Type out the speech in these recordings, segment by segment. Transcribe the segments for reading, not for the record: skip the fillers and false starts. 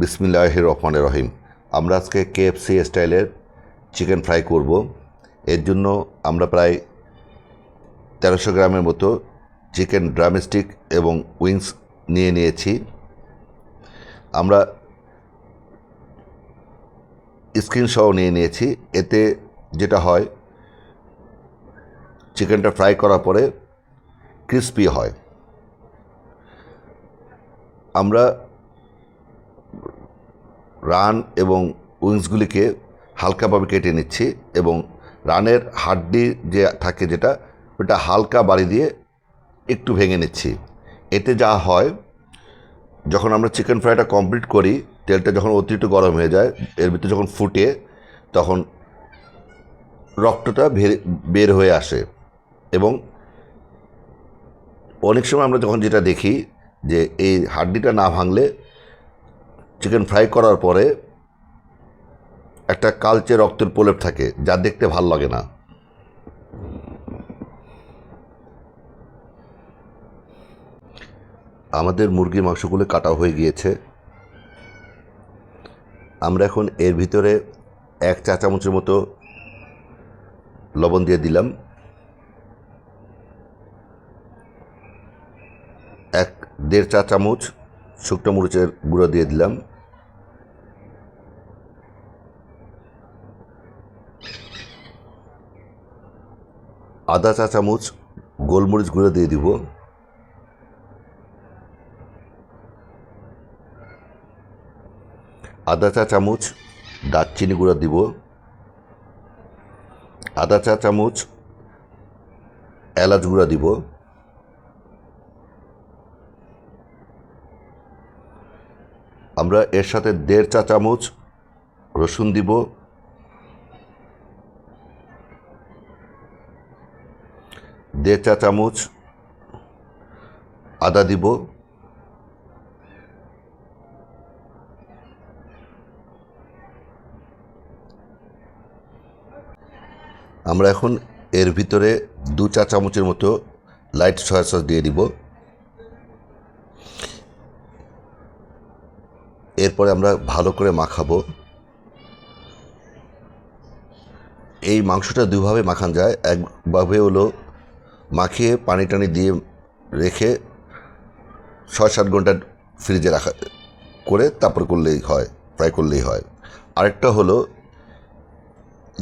বিসমিল্লাহির রহমানির রহিম। আমরা আজকে কেএফসি স্টাইলের চিকেন ফ্রাই করব। এর জন্য আমরা প্রায় 1300 গ্রামের মতো চিকেন ড্রামস্টিক এবং উইংস নিয়ে নিয়েছি। আমরা স্কিন সহ নিয়ে নিয়েছি। এতে যেটা হয়, চিকেনটা ফ্রাই করার পরে ক্রিস্পি হয়। আমরা রান এবং উইংসগুলিকে হালকাভাবে কেটে নিচ্ছি এবং রানের হাড্ডি যে থাকে যেটা, ওটা হালকা বাড়ি দিয়ে একটু ভেঙে নিচ্ছি। এতে যা হয়, যখন আমরা চিকেন ফ্রাইটা কমপ্লিট করি, তেলটা যখন অতিরিক্ত গরম হয়ে যায়, এর ভিতরে যখন ফুটে, তখন রক্তটা বের হয়ে আসে। এবং অনেক সময় আমরা যখন যেটা দেখি যে এই হাড্ডিটা না ভাঙলে চিকেন ফ্রাই করার পরে একটা কালচে রক্তের প্রলেপ থাকে, যা দেখতে ভাল লাগে না। আমাদের মুরগির মাংসগুলো কাটা হয়ে গিয়েছে। আমরা এখন এর ভিতরে 1 চা চামচের মতো লবণ দিয়ে দিলাম, 1.5 চা চামচ শুকনো মরিচের গুঁড়ো দিয়ে দিলাম, আধা চা চামচ গোলমরিচ গুঁড়ো দিয়ে দিব, আধা চা চামচ দারচিনি গুঁড়ো দিব, আধা চা চামচ এলাচ গুঁড়া দিব, আমরা এর সাথে 1.5 চা চামচ রসুন দিব, 1.5 চা চামচ আদা দিব, আমরা এখন এর ভিতরে 2 চা চামচের মতো লাইট সয়া সস দিয়ে দিব। এরপরে আমরা ভালো করে মাখাবো। এই মাংসটা দুভাবে মাখানো যায়। একভাবে হলো মাখিয়ে পানি টানি দিয়ে রেখে 6-7 ঘন্টা ফ্রিজে রাখা করে তারপর করলেই হয়, ফ্রাই করলেই হয়। আরেকটা হলো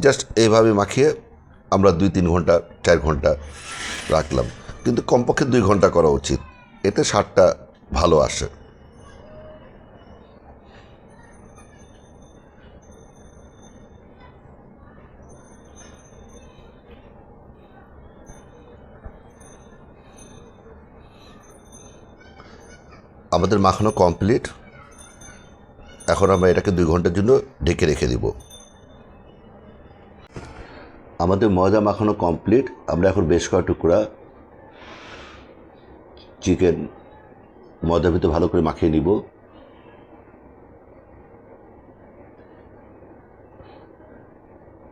জাস্ট এইভাবে মাখিয়ে আমরা 2-3 ঘন্টা 4 ঘন্টা রাখলাম, কিন্তু কমপক্ষে 2 ঘন্টা করা উচিত, এতে স্বাদটা ভালো আসে। আমাদের মাখানো কমপ্লিট। এখন আমরা এটাকে 2 ঘন্টার জন্য ঢেকে রেখে দিব। আমাদের ময়দা মাখানো কমপ্লিট। আমরা এখন বেশ কয়েক টুকরা চিকেন ময়দার ভিতরে ভালো করে মাখিয়ে নিব।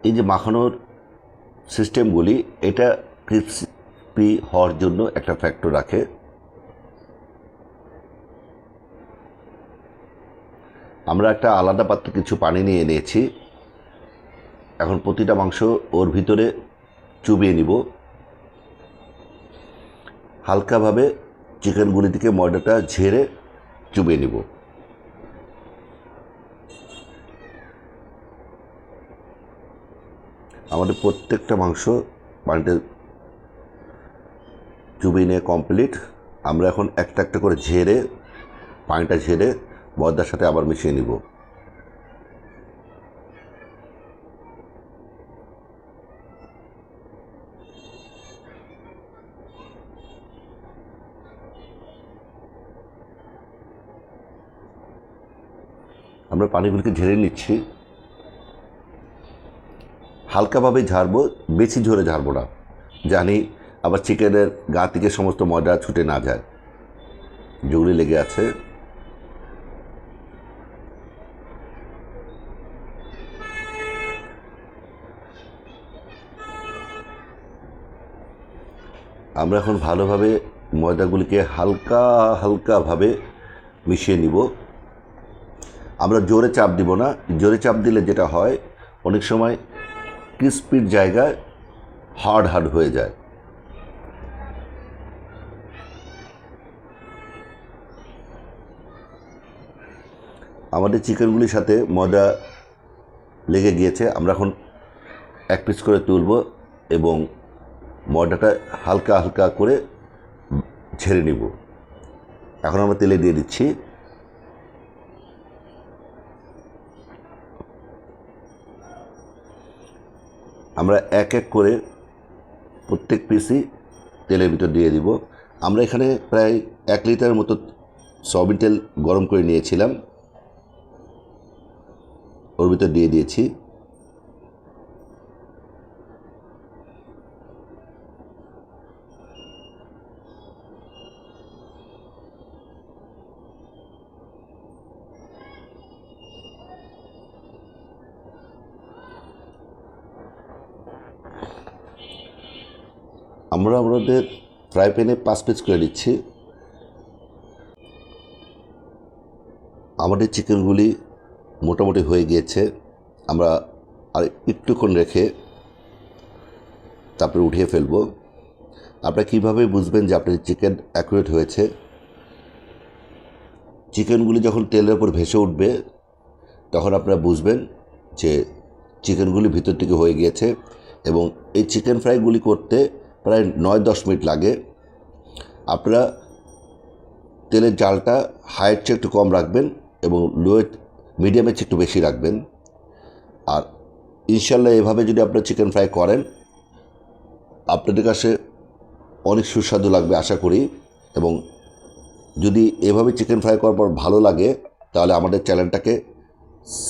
এই যে মাখানোর সিস্টেমগুলি, এটা ক্রিস্পি হওয়ার জন্য একটা ফ্যাক্টর রাখে। আমরা একটা আলাদা পাত্রে কিছু পানি নিয়ে নিয়েছি। এখন প্রতিটা মাংস ওর ভিতরে চুবিয়ে নিব। হালকাভাবে চিকেনগুলি থেকে ময়দাটা ঝেড়ে চুবিয়ে নিব। আমাদের প্রত্যেকটা মাংস পানিতে চুবিয়ে নিয়ে কমপ্লিট। আমরা এখন একটা একটা করে ঝেড়ে, পানিটা ঝেড়ে ময়দার সাথে আবার মিশিয়ে নিব। আমরা পানিগুলিকে ঝেড়ে নিচ্ছি। হালকাভাবে ঝাড়বো, বেশি ঝরে ঝাড়বো না, জানি আবার চিকেনের গা থেকে সমস্ত ময়দা ছুটে না যায়, যেগুলি লেগে আছে। আমরা এখন ভালোভাবে ময়দাগুলিকে হালকাভাবে মিশিয়ে নিব। আমরা জোরে চাপ দিব না। জোরে চাপ দিলে যেটা হয়, অনেক সময় ক্রিস্পির জায়গায় হার্ড হার্ড হয়ে যায়। আমাদের চিকেনগুলির সাথে ময়দা লেগে গিয়েছে। আমরা এখন এক পিস করে তুলব এবং ময়দাটা হালকা হালকা করে ঝেড়ে নিব। এখন আমরা তেলে দিয়ে দিচ্ছি। আমরা এক এক করে প্রত্যেক পিসই তেলের ভিতর দিয়ে দিব। আমরা এখানে প্রায় 1 লিটারের মতো সয়াবিন তেল গরম করে নিয়েছিলাম, ওর ভিতর দিয়ে দিয়েছি। আমরা আমাদের ফ্রাই প্যানে 5 পিস করে দিচ্ছি। আমাদের চিকেনগুলি মোটামুটি হয়ে গিয়েছে। আমরা আর একটুক্ষণ রেখে তারপরে উঠিয়ে ফেলব। আপনারা কীভাবে বুঝবেন যে আপনার চিকেন অ্যাকুরেট হয়েছে? চিকেনগুলি যখন তেলের উপর ভেসে উঠবে তখন আপনারা বুঝবেন যে চিকেনগুলি ভিতর থেকে হয়ে গিয়েছে। এবং এই চিকেন ফ্রাইগুলি করতে প্রায় 9-10 মিনিট লাগে। আপনারা তেলের জালটা হাইয়ের চেয়ে একটু কম রাখবেন এবং মিডিয়ামের চেয়ে একটু বেশি রাখবেন। আর ইনশাল্লাহ এভাবে যদি আপনারা চিকেন ফ্রাই করেন, আপনাদের কাছে অনেক সুস্বাদু লাগবে আশা করি। এবং যদি এভাবে চিকেন ফ্রাই করার পর ভালো লাগে তাহলে আমাদের চ্যানেলটাকে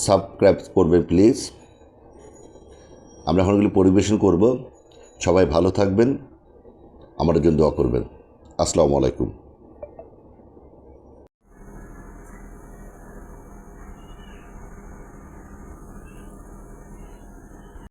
সাবস্ক্রাইব করবেন প্লিজ। আমরা এখন এগুলি পরিবেশন করব। সবাই ভালো থাকবেন, আমাদের জন্য দোয়া করবেন। আসসালামু আলাইকুম।